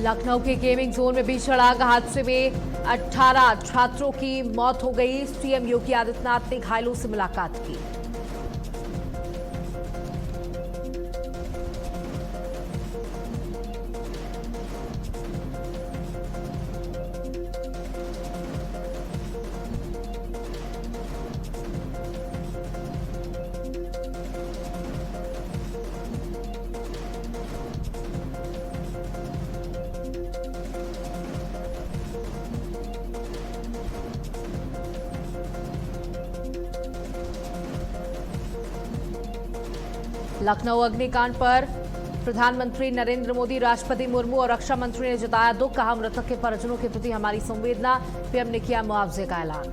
लखनऊ के gaming zone में भीषण आग हादसे में 18 छात्रों की मौत हो गई। सीएम योगी आदित्यनाथ ने घायलों से मुलाकात की। लखनऊ अग्निकांड पर प्रधानमंत्री नरेंद्र मोदी, राष्ट्रपति मुर्मू और रक्षा मंत्री ने जताया दुख। कहा, मृतक के परिजनों के प्रति हमारी संवेदना। पीएम ने किया मुआवजे का ऐलान।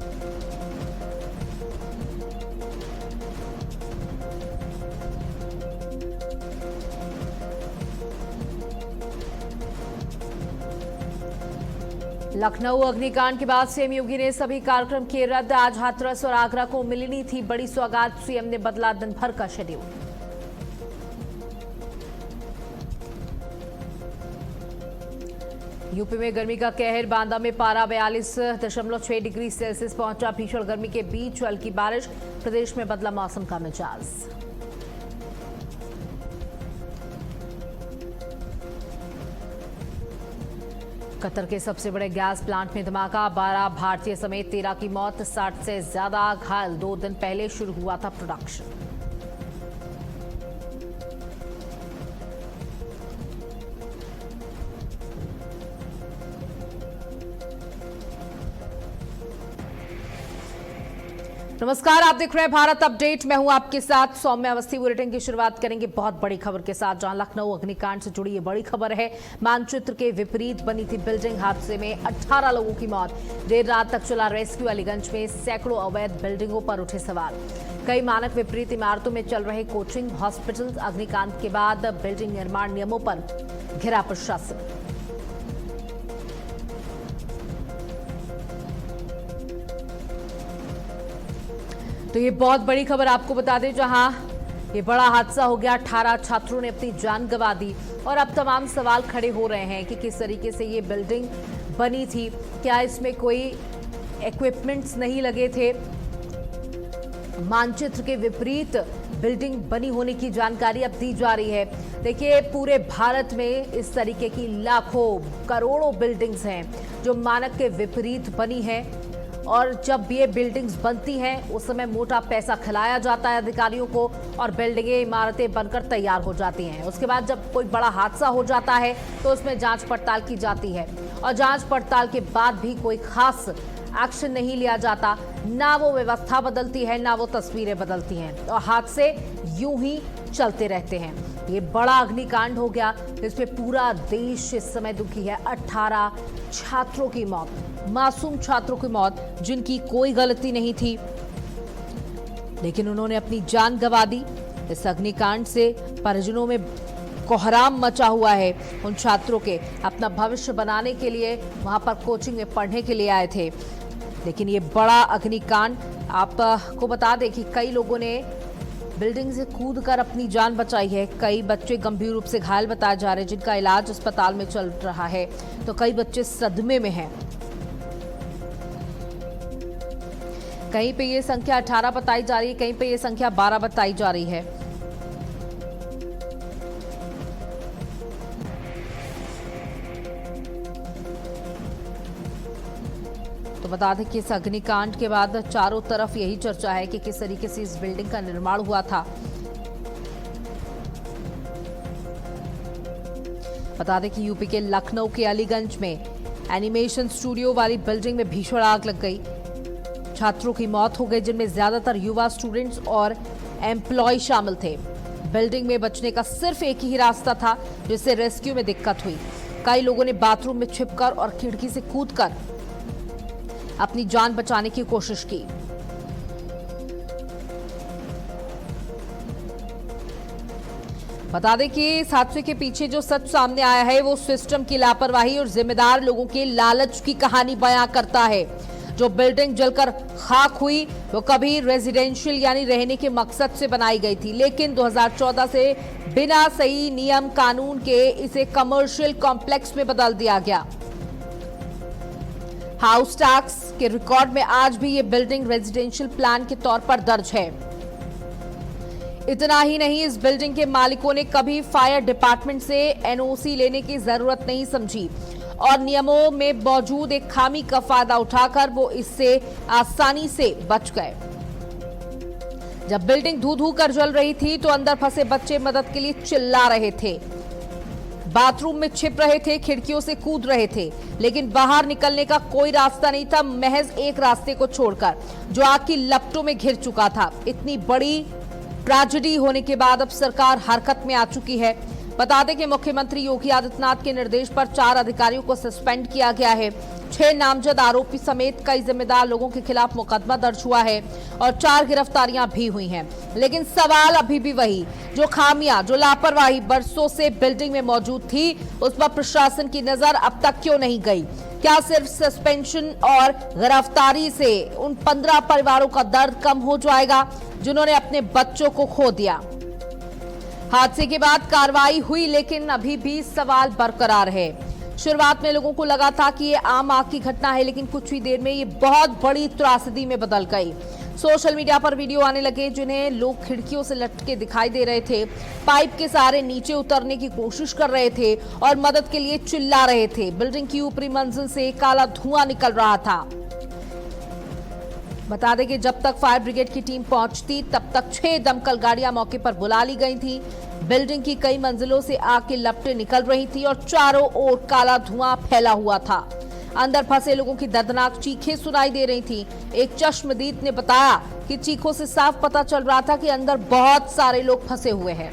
लखनऊ अग्निकांड के बाद सीएम योगी ने सभी कार्यक्रम किए रद्द। आज हाथरस और आगरा को मिलनी थी बड़ी सौगात। सीएम ने बदला दिन भर का शेड्यूल। यूपी में गर्मी का कहर। बांदा में पारा 42.6 डिग्री सेल्सियस पहुंचा। भीषण गर्मी के बीच हल्की बारिश। प्रदेश में बदला मौसम का मिजाज। कतर के सबसे बड़े गैस प्लांट में धमाका। 12 भारतीय समेत 13 की मौत, 60 से ज्यादा घायल। 2 दिन पहले शुरू हुआ था प्रोडक्शन। नमस्कार, आप देख रहे हैं भारत अपडेट। मैं हूं आपके साथ सौम्या अवस्थी। बुलेटिन की शुरुआत करेंगे बहुत बड़ी खबर के साथ, जहां लखनऊ अग्निकांड से जुड़ी ये बड़ी खबर है। मानचित्र के विपरीत बनी थी बिल्डिंग। हादसे में 18 लोगों की मौत। देर रात तक चला रेस्क्यू। अलीगंज में सैकड़ों अवैध बिल्डिंगों पर उठे सवाल। कई मानक विपरीत इमारतों में चल रहे कोचिंग, हॉस्पिटल। अग्निकांड के बाद बिल्डिंग निर्माण नियमों पर घिरा प्रशासन। तो ये बहुत बड़ी खबर आपको बता दें, जहां ये बड़ा हादसा हो गया। 18 छात्रों ने अपनी जान गंवा दी। और अब तमाम सवाल खड़े हो रहे हैं कि किस तरीके से ये बिल्डिंग बनी थी। क्या इसमें कोई इक्विपमेंट्स नहीं लगे थे? मानचित्र के विपरीत बिल्डिंग बनी होने की जानकारी अब दी जा रही है। देखिए, पूरे भारत में इस तरीके की लाखों करोड़ों बिल्डिंग्स हैं जो मानक के विपरीत बनी हैं। और जब ये बिल्डिंग्स बनती हैं उस समय मोटा पैसा खिलाया जाता है अधिकारियों को और बिल्डिंगें, इमारतें बनकर तैयार हो जाती हैं। उसके बाद जब कोई बड़ा हादसा हो जाता है तो उसमें जांच पड़ताल की जाती है और जांच पड़ताल के बाद भी कोई खास एक्शन नहीं लिया जाता। ना वो व्यवस्था बदलती है, ना वो तस्वीरें बदलती हैं और हादसे यूं ही चलते रहते हैं। ये बड़ा अग्निकांड हो गया जिसमें पूरा देश इस समय दुखी है। 18 छात्रों की मौत, मासूम छात्रों की मौत, जिनकी कोई गलती नहीं थी, लेकिन उन्होंने अपनी जान गंवा दी। इस अग्निकांड से परिजनों में कोहराम मचा हुआ है। उन छात्रों के अपना भविष्य बनाने के लिए वहां पर कोचिंग में पढ़ने के लिए आए थे, लेकिन ये बड़ा अग्निकांड। आपको बता दें कि कई लोगों ने बिल्डिंग से कूदकर अपनी जान बचाई है। कई बच्चे गंभीर रूप से घायल बताए जा रहे हैं, जिनका इलाज अस्पताल में चल रहा है। तो कई बच्चे सदमे में हैं। कहीं पे ये संख्या 18 बताई जा रही है, कहीं पे ये संख्या 12 बताई जा रही है। तो बता दें कि इस अग्निकांड के बाद चारों तरफ यही चर्चा है कि किस तरीके से इस बिल्डिंग का निर्माण हुआ था। बता दें कि यूपी के लखनऊ के अलीगंज में एनिमेशन स्टूडियो वाली बिल्डिंग में भीषण आग लग गई। छात्रों की मौत हो गई, जिनमें ज्यादातर युवा स्टूडेंट्स और एम्प्लॉय शामिल थे। बिल्डिंग में बचने का सिर्फ एक ही रास्ता था, जिससे रेस्क्यू में दिक्कत हुई। कई लोगों ने बाथरूम में छिपकर और खिड़की से कूदकर अपनी जान बचाने की कोशिश की। बता दें कि इस हादसे के पीछे जो सच सामने आया है वो सिस्टम की लापरवाही और जिम्मेदार लोगों के लालच की कहानी बयां करता है। जो बिल्डिंग जलकर खाक हुई वो कभी रेजिडेंशियल यानी रहने के मकसद से बनाई गई थी, लेकिन 2014 से बिना सही नियम कानून के इसे कमर्शियल कॉम्प्लेक्स में बदल दिया गया। हाउस टैक्स के रिकॉर्ड में आज भी ये बिल्डिंग रेजिडेंशियल प्लान के तौर पर दर्ज है। इतना ही नहीं, इस बिल्डिंग के मालिकों ने कभी फायर डिपार्टमेंट से एनओसी लेने की जरूरत नहीं समझी और नियमों में मौजूद एक खामी का फायदा उठाकर वो इससे आसानी से बच गए। जब बिल्डिंग धू धू कर जल रही थी तो अंदर फंसे बच्चे मदद के लिए चिल्ला रहे थे, बाथरूम में छिप रहे थे, खिड़कियों से कूद रहे थे, लेकिन बाहर निकलने का कोई रास्ता नहीं था, महज एक रास्ते को छोड़कर जो आग की लपटों में घिर चुका था। इतनी बड़ी ट्रेजेडी होने के बाद अब सरकार हरकत में आ चुकी है। बता दें कि मुख्यमंत्री योगी आदित्यनाथ के निर्देश पर 4 अधिकारियों को सस्पेंड किया गया है। 6 नामजद आरोपी समेत कई जिम्मेदार लोगों के खिलाफ मुकदमा दर्ज हुआ है और 4 गिरफ्तारियां भी हुई हैं। लेकिन सवाल अभी भी वही, जो खामियां, जो लापरवाही बरसों से बिल्डिंग में मौजूद थी, उस पर प्रशासन की नजर अब तक क्यों नहीं गई? क्या सिर्फ सस्पेंशन और गिरफ्तारी से उन 15 परिवारों का दर्द कम हो जाएगा जिन्होंने अपने बच्चों को खो दिया? हादसे के बाद कार्रवाई हुई, लेकिन अभी भी सवाल बरकरार है। शुरुआत में लोगों को लगा था कि ये आम आग की घटना है, लेकिन कुछ ही देर में ये बहुत बड़ी त्रासदी में बदल गई। सोशल मीडिया पर वीडियो आने लगे जिन्हें लोग खिड़कियों से लटके दिखाई दे रहे थे, पाइप के सहारे नीचे उतरने की कोशिश कर रहे थे और मदद के लिए चिल्ला रहे थे। बिल्डिंग की ऊपरी मंजिल से काला धुआं निकल रहा था। बता दें कि जब तक फायर ब्रिगेड की टीम पहुंचती तब तक 6 दमकल गाड़ियां मौके पर बुला ली गई थी। बिल्डिंग की कई मंजिलों से आग की लपटें निकल रही थी और चारों ओर काला धुआं फैला हुआ था। अंदर फंसे लोगों की दर्दनाक चीखें सुनाई दे रही थी। एक चश्मदीद ने बताया कि चीखों से साफ पता चल रहा था कि अंदर बहुत सारे लोग फंसे हुए हैं।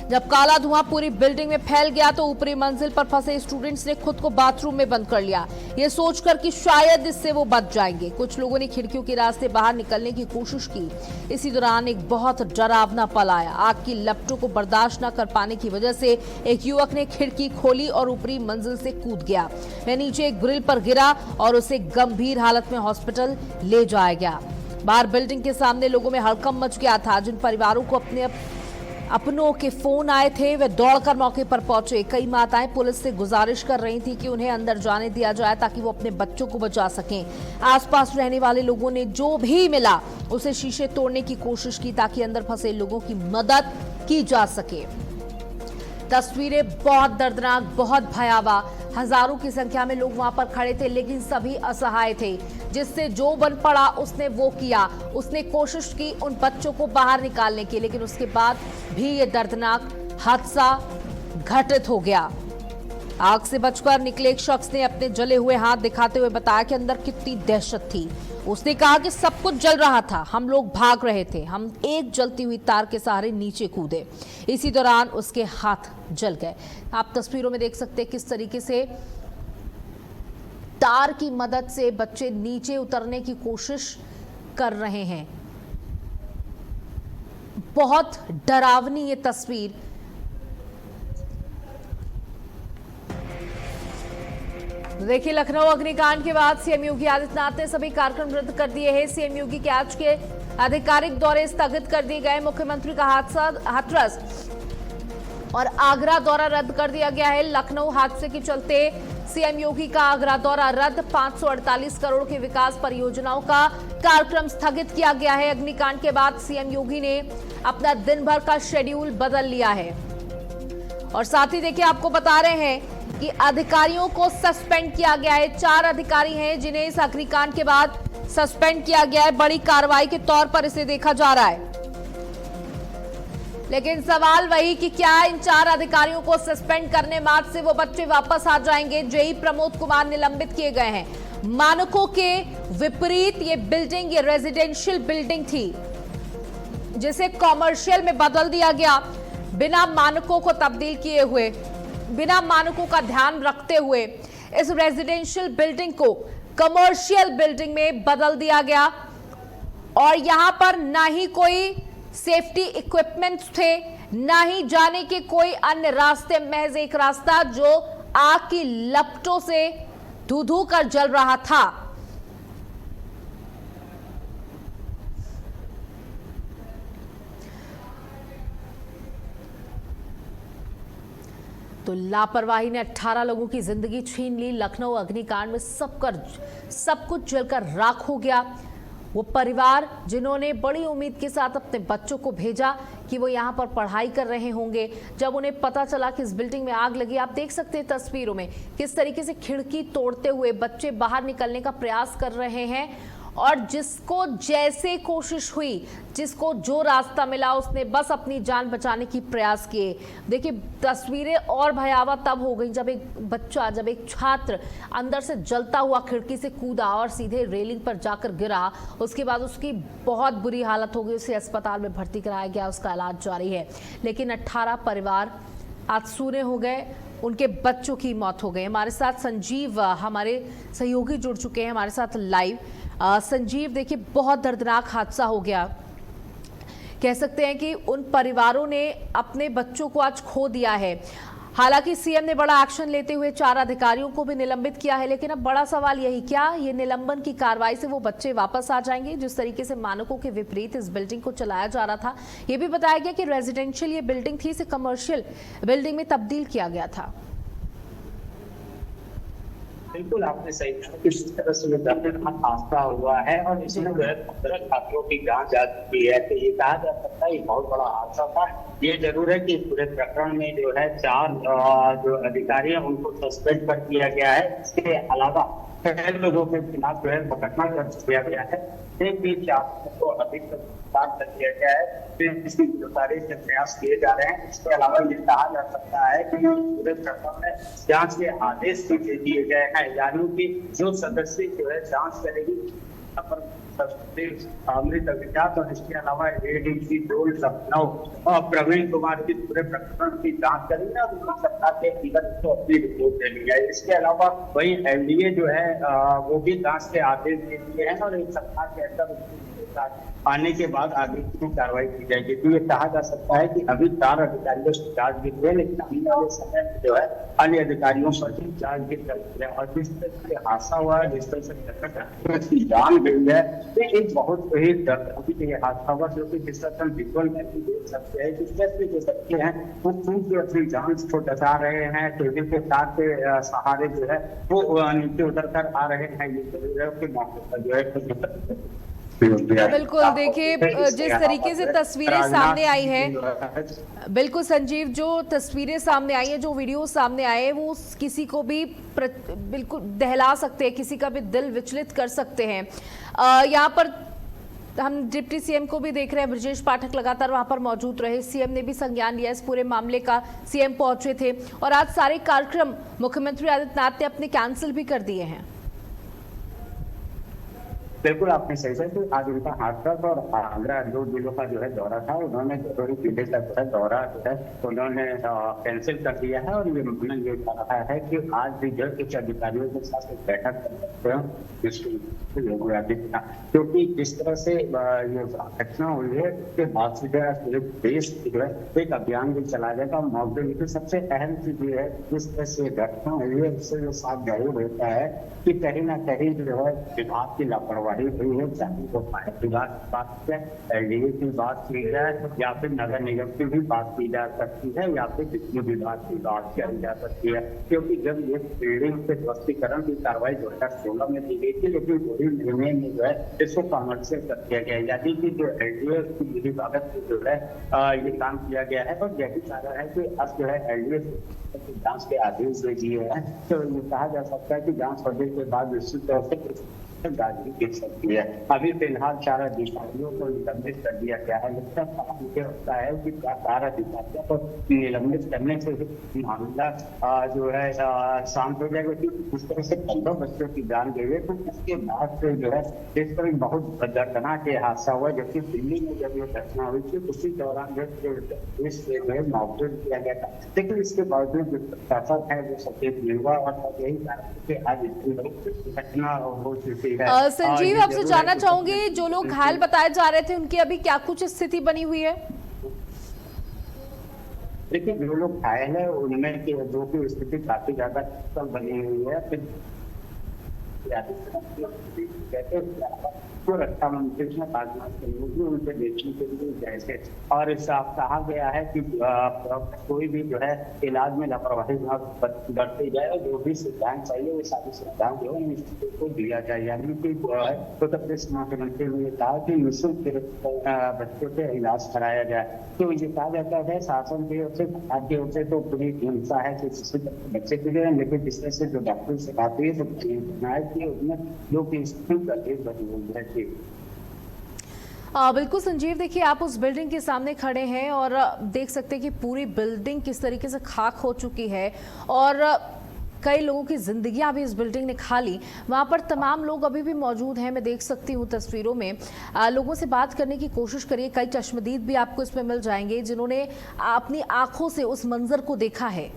जब काला धुआं पूरी बिल्डिंग में फैल गया तो ऊपरी मंजिल पर फंसे स्टूडेंट्स ने खुद को बाथरूम में बंद कर लिया, ये सोचकर कि शायद इससे वो बच जाएंगे। कुछ लोगों ने खिड़कियों के रास्ते बाहर निकलने की कोशिश की। इसी दौरान एक बहुत डरावना पल आया। आग की लपटों को बर्दाश्त न कर पाने की वजह से एक युवक ने खिड़की खोली और ऊपरी मंजिल से कूद गया। वह नीचे एक ग्रिल पर गिरा और उसे गंभीर हालत में हॉस्पिटल ले जाया गया। बाहर बिल्डिंग के सामने लोगों में हड़कंप मच गया था। जिन परिवारों को अपनों के फोन आए थे वे दौड़कर मौके पर पहुंचे। कई माताएं पुलिस से गुजारिश कर रही थी कि उन्हें अंदर जाने दिया जाए ताकि वो अपने बच्चों को बचा सकें। आसपास रहने वाले लोगों ने जो भी मिला उसे शीशे तोड़ने की कोशिश की ताकि अंदर फंसे लोगों की मदद की जा सके। तस्वीरें बहुत दर्दनाक, बहुत भयावह। हजारों की संख्या में लोग वहां पर खड़े थे, लेकिन सभी असहाय थे। जिससे जो बन पड़ा उसने वो किया। उसने कोशिश की उन बच्चों को बाहर निकालने की, लेकिन उसके बाद भी ये दर्दनाक हादसा घटित हो गया। आग से बचकर निकले एक शख्स ने अपने जले हुए हाथ दिखाते हुए बताया कि अंदर कितनी दहशत थी। उसने कहा कि सब कुछ जल रहा था, हम लोग भाग रहे थे, हम एक जलती हुई तार के सहारे नीचे कूदे। इसी दौरान उसके हाथ जल गए। आप तस्वीरों में देख सकते हैं किस तरीके से तार की मदद से बच्चे नीचे उतरने की कोशिश कर रहे हैं। बहुत डरावनी ये तस्वीर। देखिए, लखनऊ अग्निकांड के बाद सीएम योगी आदित्यनाथ ने सभी कार्यक्रम रद्द कर दिए हैं। सीएम योगी के आज के आधिकारिक दौरे स्थगित कर दिए गए। मुख्यमंत्री का हाथरस और आगरा दौरा रद्द कर दिया गया है। लखनऊ हादसे के चलते सीएम योगी का आगरा दौरा रद्द। 548 करोड़ की विकास परियोजनाओं का कार्यक्रम स्थगित किया गया है। अग्निकांड के बाद सीएम योगी ने अपना दिन भर का शेड्यूल बदल लिया है। और साथ ही देखिए, आपको बता रहे हैं कि अधिकारियों को सस्पेंड किया गया है। 4 अधिकारी हैं जिन्हें इस अग्निकांड के बाद सस्पेंड किया गया है। बड़ी कार्रवाई के तौर पर इसे देखा जा रहा है। लेकिन सवाल वही कि क्या इन 4 अधिकारियों को सस्पेंड करने मार्च से वो बच्चे वापस आ जाएंगे? जेई प्रमोद कुमार निलंबित किए गए हैं। मानकों के विपरीत ये बिल्डिंग, ये रेजिडेंशियल बिल्डिंग थी जिसे कॉमर्शियल में बदल दिया गया। बिना मानकों को तब्दील किए हुए, बिना मानकों का ध्यान रखते हुए इस रेजिडेंशियल बिल्डिंग को कमर्शियल बिल्डिंग में बदल दिया गया। और यहां पर ना ही कोई सेफ्टी इक्विपमेंट्स थे, ना ही जाने के कोई अन्य रास्ते, महज एक रास्ता जो आग की लपटों से धू धू कर जल रहा था। तो लापरवाही ने 18 लोगों की जिंदगी छीन ली। लखनऊ अग्निकांड में सब कुछ जलकर राख हो गया। वो परिवार जिन्होंने बड़ी उम्मीद के साथ अपने बच्चों को भेजा कि वो यहाँ पर पढ़ाई कर रहे होंगे, जब उन्हें पता चला कि इस बिल्डिंग में आग लगी, आप देख सकते हैं तस्वीरों में किस तरीके से खिड़की तोड़ते हुए बच्चे बाहर निकलने का प्रयास कर रहे हैं। और जिसको जैसे कोशिश हुई, जिसको जो रास्ता मिला, उसने बस अपनी जान बचाने की प्रयास किए। देखिए तस्वीरें और भयावह तब हो गई जब एक छात्र अंदर से जलता हुआ खिड़की से कूदा और सीधे रेलिंग पर जाकर गिरा। उसके बाद उसकी बहुत बुरी हालत हो गई, उसे अस्पताल में भर्ती कराया गया, उसका इलाज जारी है। लेकिन 18 परिवार आज सूने हो गए, उनके बच्चों की मौत हो गई। हमारे साथ संजीव, हमारे सहयोगी जुड़ चुके हैं हमारे साथ लाइव। संजीव, देखिए बहुत दर्दनाक हादसा हो गया। कह सकते हैं कि उन परिवारों ने अपने बच्चों को आज खो दिया है। हालांकि सीएम ने बड़ा एक्शन लेते हुए 4 अधिकारियों को भी निलंबित किया है, लेकिन अब बड़ा सवाल यही, क्या ये निलंबन की कार्रवाई से वो बच्चे वापस आ जाएंगे? जिस तरीके से मानकों के विपरीत इस बिल्डिंग को चलाया जा रहा था, ये भी बताया गया कि रेजिडेंशियल ये बिल्डिंग थी, इसे कमर्शियल बिल्डिंग में तब्दील किया गया था। बिल्कुल आपने सही कहा, किस तरह से ये दर्दनाक हादसा हुआ है और इसमें जो है 15 छात्रों की जांच जा चुकी है। तो ये कहा जा सकता है ये बहुत बड़ा हादसा था। ये जरूर है कि पूरे प्रकरण में जो है 4 जो अधिकारी हैं उनको सस्पेंड कर दिया गया है। इसके अलावा 6 लोगों के खिलाफ जो है मुकदमा दर्ज किया गया है। एक भी छात्र को अभी तक गिरफ्तार कर दिया गया है, फिर इसकी गिरफ्तारी के प्रयास किए जा रहे हैं। इसके अलावा ये कहा जा सकता है कि पूरे प्रकरण में जांच के आदेश भी दे दिए गए हैं, यानी कि जो सदस्य जो है जांच करेगी अमृत अभिजात और इसके अलावा एडीसी डोल लखनऊ और प्रवीण कुमार की पूरे प्रकरण की जांच करेंगे और उनकी सत्ता के अंदर उसको अपनी रिपोर्ट देनी है। इसके अलावा वही एनडीए जो है वो भी जांच के आदेश दे दिए हैं और एक सप्ताह के अंदर आने के बाद आगे की कार्रवाई की जाएगी। तो ये कहा जा सकता है कि अभी 4 अधिकारियों से चार्ज गिर रहे, लेकिन आने वाले समय में जो है अन्य अधिकारियों पर भी चार्ज गिर रहे हैं। और जिस तरह से हादसा हुआ है, जिस तरह से जान गई है, तो एक बहुत ही दर्दनाक ये हादसा हुआ, जो कि जिस तरह हम विजुअल में भी देख सकते हैं, जिस तरह से जो बच्चे हैं वो खूब जो अपनी जान को बचा रहे हैं, टेबल के तार के सहारे जो है वो नीचे उतर कर आ रहे हैं। ये जरूर है कि मौके पर जो है बिल्कुल, देखिए जिस तरीके से तस्वीरें सामने आई है, बिल्कुल संजीव, जो तस्वीरें सामने आई है, जो वीडियो सामने आए, वो किसी को भी बिल्कुल दहला सकते हैं, किसी का भी दिल विचलित कर सकते हैं। यहाँ पर हम डिप्टी सीएम को भी देख रहे हैं, ब्रजेश पाठक लगातार वहां पर मौजूद रहे। सीएम ने भी संज्ञान लिया इस पूरे मामले का, सीएम पहुंचे थे और आज सारे कार्यक्रम मुख्यमंत्री आदित्यनाथ ने अपने कैंसिल भी कर दिए हैं। बिल्कुल आपने सही कहा कि आज उनका हाथरस और आगरा 2 जिलों का जो है दौरा था। उन्होंने जरूरी जिले का जो है दौरा जो है उन्होंने कैंसिल कर दिया है और ये मामला ये कहा है कि आज भी जो कुछ अधिकारियों के साथ एक बैठक कर सकते हैं योगी आदित्यनाथ, क्योंकि जिस तरह से ये घटना हुई है उसके बाद से जो है पूरे देश जो है एक अभियान भी चला जाएगा। मॉकड्रिल की सबसे अहम चीज ये है, जिस तरह से घटना हुई है उससे जो साफ जाहिर होता है कि कहीं ना कहीं जो है विभाग की लापरवाही हुई है, चाहे वो फायर विभाग की बात है, एलडीए की बात की जाए या फिर नगर निगम की भी बात की जा सकती है या फिर बिजली विभाग की बात की जा सकती है। क्योंकि जब ये बिल्डिंग के ध्वस्तीकरण की कार्रवाई 2016 में की गई थी, लेकिन वही निर्णय में जो है इसको कमर्शियल कर दिया गया, यानी कि जो एलडीए की बिजली विभाग जो है ये काम किया गया है। और यही कारण है कि अब जो है एलडीए जांच के आदेश दे दिए हैं। तो ये कहा जा सकता है कि जांच होने के बाद निश्चित तौर से गाड़ी गिर सकती है। अभी फिलहाल 4 अधिकारियों को निलंबित कर दिया गया है। मुझे लगता है कि 4 अधिकारियों को निलंबित करने से मामला जो है शांत हो जाएगा। जिस तरह से 15 बच्चों की जान गई है, तो उसके बाद से जो है इस पर बहुत दर्दनाक हादसा हुआ। जबकि दिल्ली में जब ये घटना हुई थी उसी दौरान मॉकड्रिल किया गया था, लेकिन इसके बावजूद जो प्रशासन है वो सचेत नहीं हुआ और यही कारण आज इतनी घटना हो चुकी। संजीव, आपसे जानना चाहूंगी, जो लोग घायल बताए जा रहे थे उनकी अभी क्या कुछ स्थिति बनी हुई है? देखिए, जो लोग घायल है उनमें जो की स्थिति काफी ज्यादा बनी हुई है। योगी आदित्यनाथ कहते हैं तो रक्षा मंत्री ने राजनाथ सिंह भी उनसे देखने के लिए गए थे और साफ कहा गया है कि कोई भी जो है इलाज में लापरवाही न बरती जाए और जो भी सिद्धांत चाहिए वो सारे सिद्धांत जो है इंस्टीट्यूट को दिया जाए। यानी कि जो है उत्तर प्रदेश मुख्यमंत्री ने कहा कि निःशुल्क बच्चों से इलाज कराया जाए। तो ये कहा जाता है शासन की ओर से सरकार की ओर से तो पूरी हिंसा है कि किसी बच्चे के लिए, लेकिन जिसमें से जो डॉक्टर से बात हुई तो उसमें लोग इंस्टीट्यूट का केस बनी हुई है। बिल्कुल संजीव, देखिए आप उस बिल्डिंग के सामने खड़े हैं और देख सकते हैं कि पूरी बिल्डिंग किस तरीके से खाक हो चुकी है और कई लोगों की जिंदगियां भी इस बिल्डिंग ने खा ली। वहां पर तमाम लोग अभी भी मौजूद हैं, मैं देख सकती हूं तस्वीरों में। लोगों से बात करने की कोशिश करिए, कई चश्मदीद भी आपको इसमें मिल जाएंगे जिन्होंने अपनी आंखों से उस मंजर को देखा है।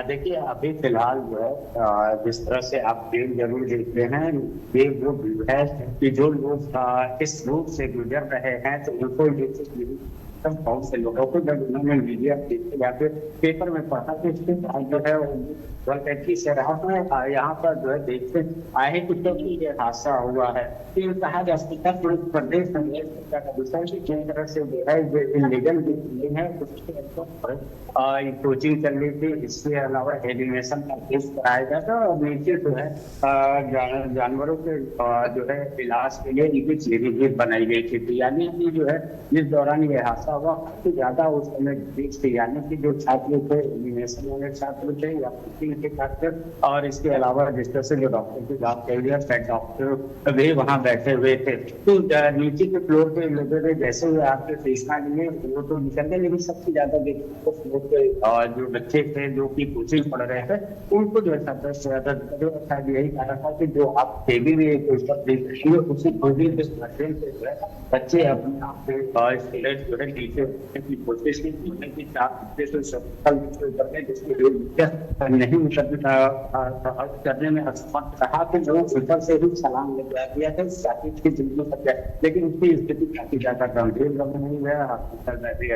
देखिए अभी फिलहाल जो है जिस तरह से आप फिल्म जरूर देखते हैं, ये जो है कि जो लोग इस रूप से गुजर रहे हैं तो उनको बहुत से लोगों को जब उन्होंने मीडिया देखे या फिर पेपर में पढ़ा तो इसके बाद जो है वैकेंसी से रहा है यहाँ पर जो है देखते आए कि तो ये हादसा हुआ है। फिर कहा जा सकता है प्रदेश में जिस तरह से जो है इलीगल है उसके कोचिंग चल रही थी, इसके अलावा एलिमिनेशन का केस कराया गया था और नीचे जो है जानवरों के जो है इलाज के लिए इनकी क्लिनिक बनाई गई थी। यानी कि जो है जिस दौरान ये हादसा हुआ काफी ज्यादा उस समय थी, यानी कि जो छात्र थे एलिमिनेशन वाले छात्र थे या के छात्र और इसके अलावा जिस तरह से जो डॉक्टर की बात कही है पेट डॉक्टर वे वहाँ बैठे हुए थे। तो नीचे के फ्लोर पे लोगों ने जैसे हुए आपके सूचना लिए वो तो निकल गए, लेकिन सबसे ज्यादा फ्लोर पे जो बच्चे थे जो की कोचिंग पढ़ रहे थे उनको जो है सबसे ज्यादा यही कारण था कि जो आप टीवी में उसी बच्चे अपने आप स्टूडेंट जो है नीचे की कोशिश की नहीं करने में असमर्थ रहा कि जो ऊपर से ही छलांग लगा दिया था की जिंदगी तक गए, लेकिन उसकी स्थिति काफी ज्यादा गंभीर नहीं है। हॉस्पिटल में भी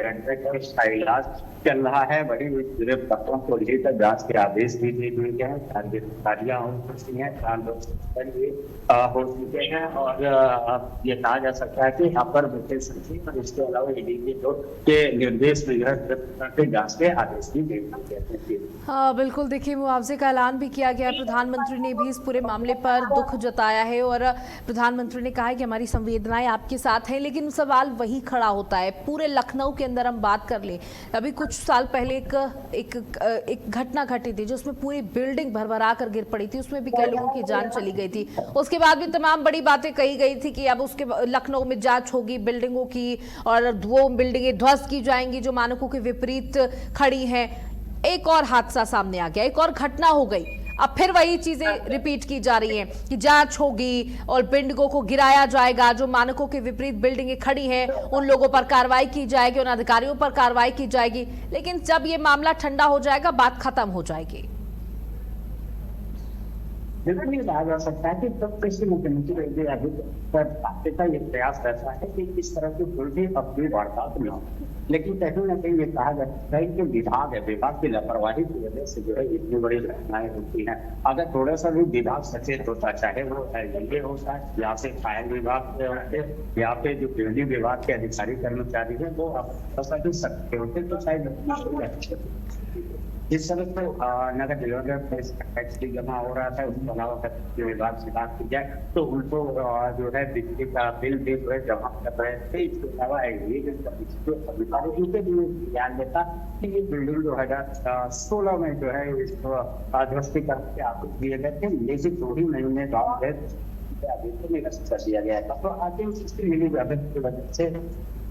इसका इलाज चल रहा है। बड़ी पूरे पत्रों को लेकर जांच के आदेश भी दे दिए गए हैं, गिरफ्तारियां हो चुकी हैं, 4 लोग हो चुके हैं और ये कहा जा सकता है कि अपर मुख्य सचिव और इसके अलावा एडीजी के निर्देश में जांच के आदेश भी दे दिए गए। हाँ बिल्कुल, देखिए मुआवजे का ऐलान भी किया गया है। प्रधानमंत्री ने भी इस पूरे मामले पर दुख जताया है और प्रधानमंत्री ने कहा है कि हमारी संवेदनाएं आपके साथ हैं, लेकिन सवाल वही खड़ा होता है। पूरे लखनऊ के अंदर हम बात कर लें, अभी कुछ साल पहले एक घटना घटी थी जिसमें पूरी बिल्डिंग भरभरा कर गिर पड़ी थी, उसमें भी कई लोगों की जान चली गई थी। उसके बाद भी तमाम बड़ी बातें कही गई थी कि अब उसके लखनऊ में जांच होगी बिल्डिंगों की और वो बिल्डिंगें ध्वस्त की जाएंगी जो मानकों के विपरीत खड़ी हैं। एक और हादसा सामने आ गया, एक और घटना हो गई, अब फिर वही चीजें रिपीट की जा रही हैं कि जांच होगी और बिल्डिंगों को गिराया जाएगा, जो मानकों के विपरीत बिल्डिंगें खड़ी हैं उन लोगों पर कार्रवाई की जाएगी, उन अधिकारियों पर कार्रवाई की जाएगी। लेकिन जब ये मामला ठंडा हो जाएगा बात खत्म हो जाएगी। बिल्कुल ये कहा जा सकता है कि तब कृषि मुख्यमंत्री अभी का ये प्रयास ऐसा है कि इस तरह की कोई भी अपनी वारदात न हो, लेकिन कहीं ना कहीं ये कहा जा सकता है कि विभाग की लापरवाही की वजह से जो है इतनी बड़ी घटनाएं होती हैं। अगर थोड़ा सा भी विभाग सचेत होता, चाहे वो ये होता है या फिर फायर विभाग या फिर जो बिजली विभाग के अधिकारी कर्मचारी है वो भी सकते होते तो शायद इस समय तो नगर निगम टैक्स भी जमा हो रहा था, उसके अलावा विभाग से बात की जाए तो उनको जो है बिजली का बिल भी जो है जमा कर रहे थे। इसके अलावा अधिकारी उनके भी ध्यान देता कि ये बिल्डिंग 2016 में जो है इसको ध्वस्तीकरण के आदेश दिए गए थे, लेकिन 2 महीने बाद आदेश निरस्त कर दिया गया था। तो आगे उसकी मिली भगत की वजह से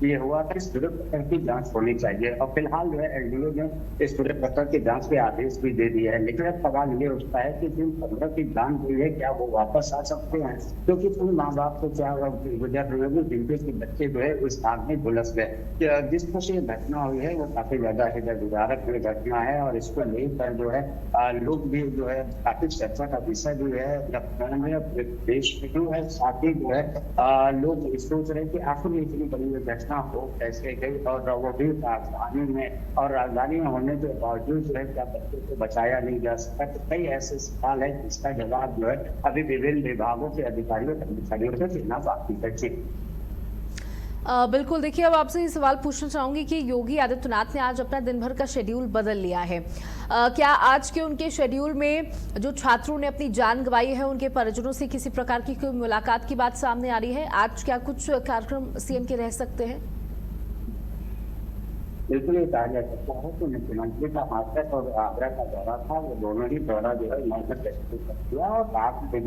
ये हुआ था। इस पूरे प्रकरण की जांच होनी चाहिए और फिलहाल जो है एलडीओ ने इस पूरे प्रकरण की जांच के आदेश भी दे दिए हैं, लेकिन अब सवाल ये उठता है कि जिन 15 की जान हुई है क्या वो वापस आ सकते हैं, क्योंकि उन माँ बाप को क्या गुजर रहे होंगे जिनके के बच्चे जो है उस आग में झुलस गए। जिस तरह से घटना हुई है वो काफी ज्यादा हृदय विदारक घटना है और इसको लेकर जो है लोग भी जो है काफी चर्चा का विषय भी है लखनऊ में, देश में है। साथ ही जो है लोग सोच रहे हैं कि आखिर इतनी बड़ी घटना घटना हो कैसे गई, और वो भी राजधानी में, और राजधानी में होने के बावजूद जो है क्या बच्चों को बचाया नहीं जा सका। तो कई ऐसे सवाल है जिसका जवाब जो है अभी विभिन्न विभागों के अधिकारियों कर्मचारियों से देना बाकी है। बिल्कुल, देखिए अब आपसे ये सवाल पूछना चाहूंगी कि योगी आदित्यनाथ ने आज अपना दिन भर का शेड्यूल बदल लिया है। क्या आज के उनके शेड्यूल में जो छात्रों ने अपनी जान गंवाई है उनके परिजनों से किसी प्रकार की कोई मुलाकात की बात सामने आ रही है? आज क्या कुछ कार्यक्रम सीएम के रह सकते हैं? बिल्कुल ये कहा जा सकता है कि मुख्यमंत्री का हाथरस और आगरा का दौरा था, वो दोनों ही दौरा जो है मौसम कर दिया, और रात में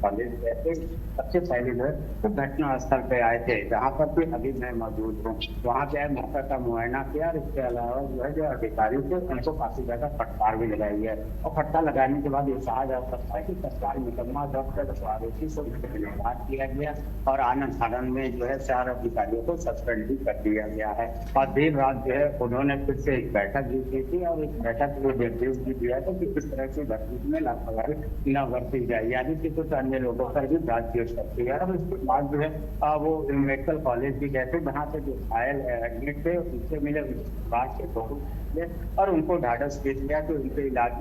कॉलेज गए थे। सबसे पहले जो है तो घटना स्थल पे आए थे, जहाँ पर भी अभी मैं मौजूद हूँ। वहाँ पे आए, मौका का मुआयना किया, और इसके अलावा जो है जो अधिकारी थे उनको काफी ज्यादा फटकार भी लगाई है। और फटकार लगाने के बाद ये कहा जा सकता है कि सरकारी मुकदमा दर्ज कर आरोपी को गिरफ्तार किया गया, और आनंद फानंद में जो है 4 अधिकारियों को सस्पेंड भी कर दिया गया है। और देर रात जो है उन्होंने फिर से एक बैठक भी की थी, और एक बैठक में निर्देश भी दिया था कि किस तरह से भर्ती में लापरवाही न बरती जाए, यानी कि कुछ अन्य लोगों पर भी जांच की सकती है। और उसके बाद जो है वो मेडिकल कॉलेज भी गए थे, जहाँ पे जो घायल एडमिट थे उनसे मिले, बात के बहुत और उनको ढाढ़स दे दिया कि उनके इलाज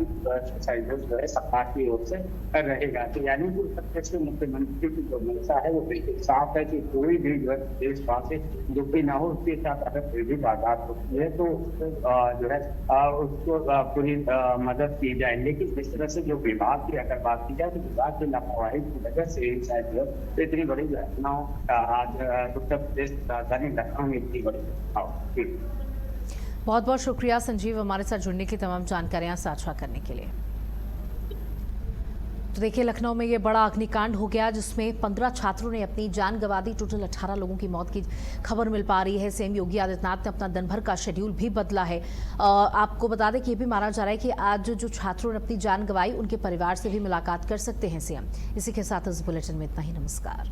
सहयोग जो है सरकार की ओर से रहेगा। तो यानी कि प्रत्यक्ष मुख्यमंत्री की जो मंशा है वो बिल्कुल साफ है कि कोई भी जो है देशवासी दुखी ना हो, उसके साथ अगर कोई भी बात होती है तो जो है उसको पूरी मदद की जाए। लेकिन इस तरह से जो विभाग की अगर बात की जाए तो विभाग की लापरवाही की वजह से ही शायद जो है इतनी बड़ी घटनाओं आज उत्तर प्रदेश राजधानी लखनऊ में इतनी बड़ी घटना। बहुत बहुत शुक्रिया संजीव, हमारे साथ जुड़ने की तमाम जानकारियां साझा करने के लिए। तो देखिए, लखनऊ में ये बड़ा अग्निकांड हो गया जिसमें 15 छात्रों ने अपनी जान गंवा दी। टोटल 18 लोगों की मौत की खबर मिल पा रही है। सीएम योगी आदित्यनाथ ने अपना दिन भर का शेड्यूल भी बदला है। आपको बता दें कि ये भी माना जा रहा है कि आज जो छात्रों ने अपनी जान गंवाई उनके परिवार से भी मुलाकात कर सकते हैं सीएम। इसी के साथ इस बुलेटिन में इतना ही। नमस्कार।